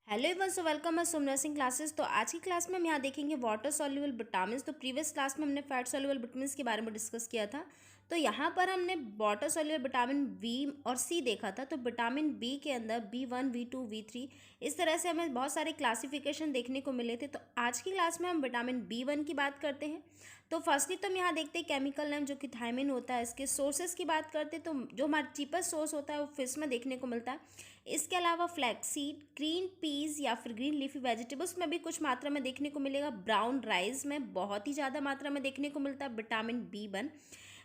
Hello everyone, so welcome है सोम nursing classes. तो आज की क्लास में हम यहाँ देखेंगे वाटर सॉल्युबल विटामिन्स। तो प्रीवियस क्लास में हमने फैट सॉल्युबल विटामिन्स के बारे में डिस्कस किया था। तो यहाँ पर हमने वाटर सॉल्युबल विटामिन बी और सी देखा था। तो विटामिन बी के अंदर B1, B2, B3 इस तरह से हमें बहुत सारे क्लासिफिकेशन देखने को मिले थे। तो आज की क्लास में हम विटामिन B1 की बात करते हैं। तो फर्स्टली तो हम यहाँ देखते हैं केमिकल नेम जो कि थायमिन होता है। इसके सोर्सेज की बात करते हैं तो जो हमारा चीपेस्ट सोर्स होता है वो फिश में देखने को मिलता है। इसके अलावा फ्लैक्सीड, ग्रीन पीज या फिर ग्रीन लीफी वेजिटेबल्स में भी कुछ मात्रा में देखने को मिलेगा। ब्राउन राइस में बहुत ही ज़्यादा मात्रा में देखने को मिलता है विटामिन B1।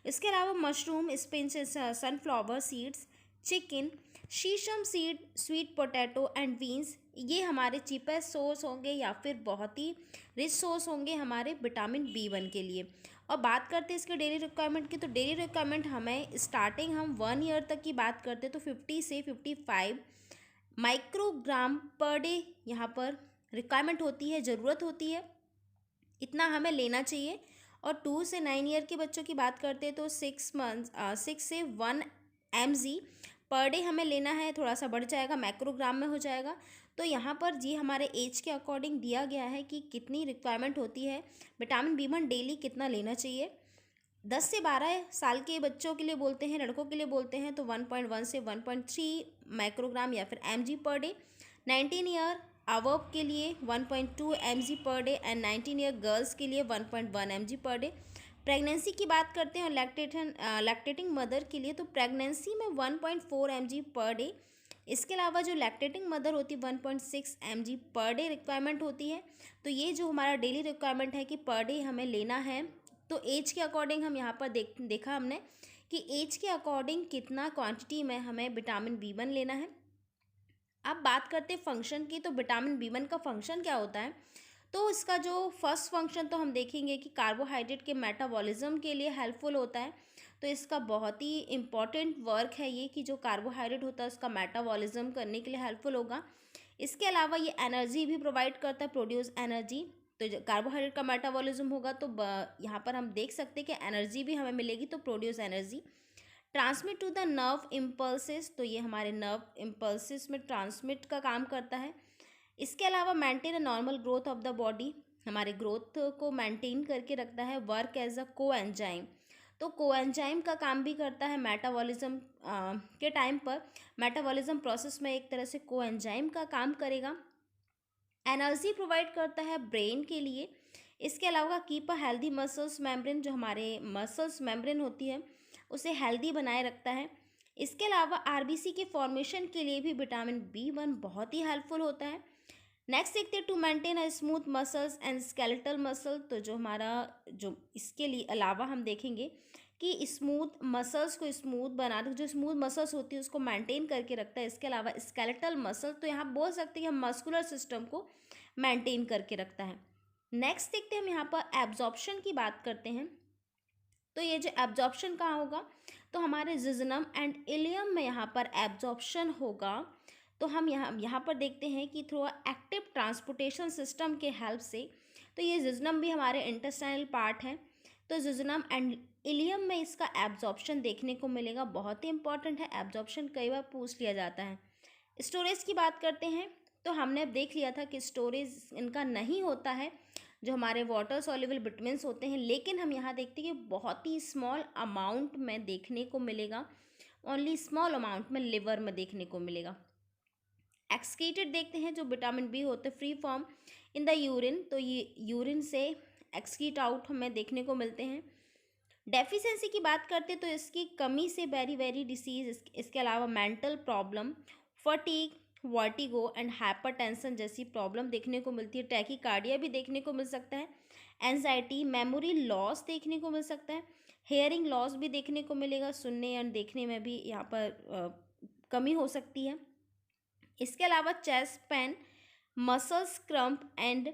इसके अलावा mushroom, spinach, sunflower seeds, chicken, sesame seed, sweet potato and beans ये हमारे चीपेस्ट सोर्स होंगे या फिर बहुत ही रिच सोर्स होंगे हमारे विटामिन B1 के लिए। और बात करते हैं इसके डेली रिक्वायरमेंट की। तो डेली रिक्वायरमेंट हमें स्टार्टिंग हम 1 ईयर तक की बात करते हैं तो 50 से 55 माइक्रोग्राम पर डे यहाँ पर रिक्वायरमेंट होती है, ज़रूरत होती है, इतना हमें लेना चाहिए। और 2 से 9 ईयर के बच्चों की बात करते हैं तो 6 से 1 mg पर डे हमें लेना है। थोड़ा सा बढ़ जाएगा, माइक्रोग्राम में हो जाएगा। तो यहाँ पर जी हमारे एज के अकॉर्डिंग दिया गया है कि कितनी रिक्वायरमेंट होती है, विटामिन B1 डेली कितना लेना चाहिए। 10 से 12 साल के बच्चों के लिए बोलते हैं, लड़कों के लिए बोलते हैं तो 1.1 से 1.3 माइक्रोग्राम या फिर mg per day. 19 year above के लिए 1.2 mg per day and 19 year girls के लिए 1.1 mg पर डे। प्रेगनेंसी की बात करते हैं और लैक्टेटिंग मदर के लिए तो प्रेगनेंसी में 1.4 mg पर डे। इसके अलावा जो लैक्टेटिंग मदर होती है 1.6 mg पर डे रिक्वायरमेंट होती है। तो ये जो हमारा डेली रिक्वायरमेंट है कि पर डे हमें लेना है। तो एज के अकॉर्डिंग हम यहाँ पर देखा हमने कि एज के अकॉर्डिंग कितना क्वांटिटी में हमें विटामिन B1 लेना है। अब बात करते हैं फंक्शन की। तो विटामिन B1 का फंक्शन क्या होता है। तो इसका जो फर्स्ट फंक्शन तो हम देखेंगे कि कार्बोहाइड्रेट के मेटाबॉलिज्म के लिए हेल्पफुल होता है। तो इसका बहुत ही इम्पॉर्टेंट वर्क है ये कि जो कार्बोहाइड्रेट होता है उसका मेटाबॉलिज्म करने के लिए हेल्पफुल होगा। इसके अलावा ये एनर्जी भी प्रोवाइड करता है, प्रोड्यूस एनर्जी। तो जो कार्बोहाइड्रेट का मेटाबॉलिज्म होगा तो यहाँ पर हम देख सकते हैं कि एनर्जी भी हमें मिलेगी, तो produce energy. Transmit to the nerve impulses, तो ये हमारे नर्व इम्पल्सेस में ट्रांसमिट का काम करता है। इसके अलावा maintain a normal growth of the body, हमारे ग्रोथ को मेंटेन करके रखता है। वर्क एज अ कोएंजाइम, तो कोएंजाइम का काम भी करता है मेटाबॉलिज्म के टाइम पर। मेटाबॉलिज्म प्रोसेस में एक तरह से कोएंजाइम का काम करेगा। एनर्जी प्रोवाइड करता है ब्रेन के लिए। इसके अलावा keep a healthy muscles membrane, जो हमारे मसल्स मेम्ब्रेन होती है उसे हेल्दी बनाए रखता है। इसके अलावा आरबीसी के फॉर्मेशन के लिए भी विटामिन B1 बहुत ही हेल्पफुल होता है। नेक्स्ट देखते हैं to maintain a smooth muscles and skeletal muscle. तो जो हमारा जो इसके लिए अलावा हम देखेंगे कि स्मूथ मसल्स को स्मूथ बनाते, जो स्मूथ मसल्स होती है उसको मेंटेन करके रखता है। इसके अलावा स्केलेटल मसल, तो यहाँ बोल सकते हैं कि हम मस्कुलर सिस्टम को मेंटेन करके रखता है। नेक्स्ट देखते हैं हम यहाँ पर एब्जॉर्प्शन की बात करते हैं। तो ये जो एब्जॉर्प्शन कहाँ होगा, तो हमारे जिजनम एंड इलियम में यहाँ पर एब्जॉर्प्शन होगा। तो हम यहाँ पर देखते हैं कि थ्रू एक्टिव ट्रांसपोर्टेशन सिस्टम के हेल्प से, तो ये जिजनम भी हमारे इंटेस्टाइनल पार्ट है। तो जिजनम एंड इलियम में इसका एब्जॉर्प्शन देखने को मिलेगा, बहुत ही इंपॉर्टेंट है। एब्जॉर्प्शन कई बार पूछ लिया जाता है। स्टोरेज की बात करते हैं तो हमने अब देख लिया था कि स्टोरेज इनका नहीं होता है जो हमारे वाटर सॉल्युबल विटामिन्स होते हैं, लेकिन हम यहाँ देखते हैं कि बहुत ही स्मॉल अमाउंट में देखने को मिलेगा, ओनली स्मॉल अमाउंट में लिवर में देखने को मिलेगा। एक्सक्रीटेड देखते हैं जो विटामिन B होते हैं free form in the urine, तो ये यूरिन से एक्सक्रीट आउट हमें देखने को मिलते हैं। डेफिशिएंसी की बात करते हैं तो इसकी कमी से वेरी डिसीज, इसके अलावा mental problem, fatigue, vertigo and hypertension जैसी प्रॉब्लम देखने को मिलती है। टैकीकार्डिया भी देखने को मिल सकता है। एंजाइटी, मेमोरी लॉस देखने को मिल सकता है। हेयरिंग लॉस भी देखने को मिलेगा, सुनने या देखने में भी यहाँ पर कमी हो सकती है। इसके अलावा chest pain, muscles krump and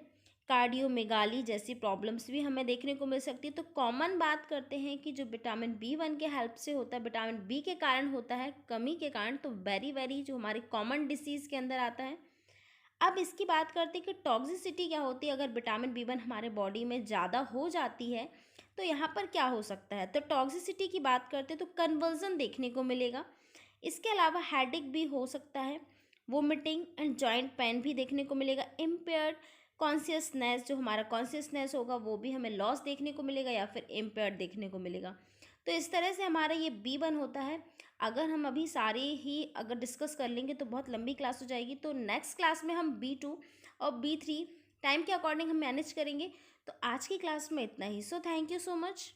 cardiomegaly जैसी प्रॉब्लम्स भी हमें देखने को मिल सकती है। तो कॉमन बात करते हैं कि जो विटामिन B1 के हेल्प से होता है, विटामिन B के कारण होता है, कमी के कारण, तो वेरी जो हमारी कॉमन डिसीज़ के अंदर आता है। अब इसकी बात करते हैं कि टॉक्सिसिटी क्या होती है अगर विटामिन B1 हमारे बॉडी में ज़्यादा हो जाती है, तो यहाँ पर क्या हो सकता है। तो टॉक्सिसिटी की बात करते हैं तो कन्वर्जन देखने को मिलेगा। इसके अलावा हेडेक भी हो सकता है। वोमिटिंग एंड जॉइंट पेन भी देखने को मिलेगा। इम्पेयर्ड कॉन्शियसनेस, जो हमारा कॉन्शियसनेस होगा वो भी हमें लॉस देखने को मिलेगा या फिर इम्पेयर्ड देखने को मिलेगा। तो इस तरह से हमारा ये B1 होता है। अगर हम अभी सारे ही अगर डिस्कस कर लेंगे तो बहुत लंबी क्लास हो जाएगी, तो नेक्स्ट क्लास में हम B2 और B3 टाइम के अकॉर्डिंग हम मैनेज करेंगे। तो आज की क्लास में इतना ही। So thank you so much.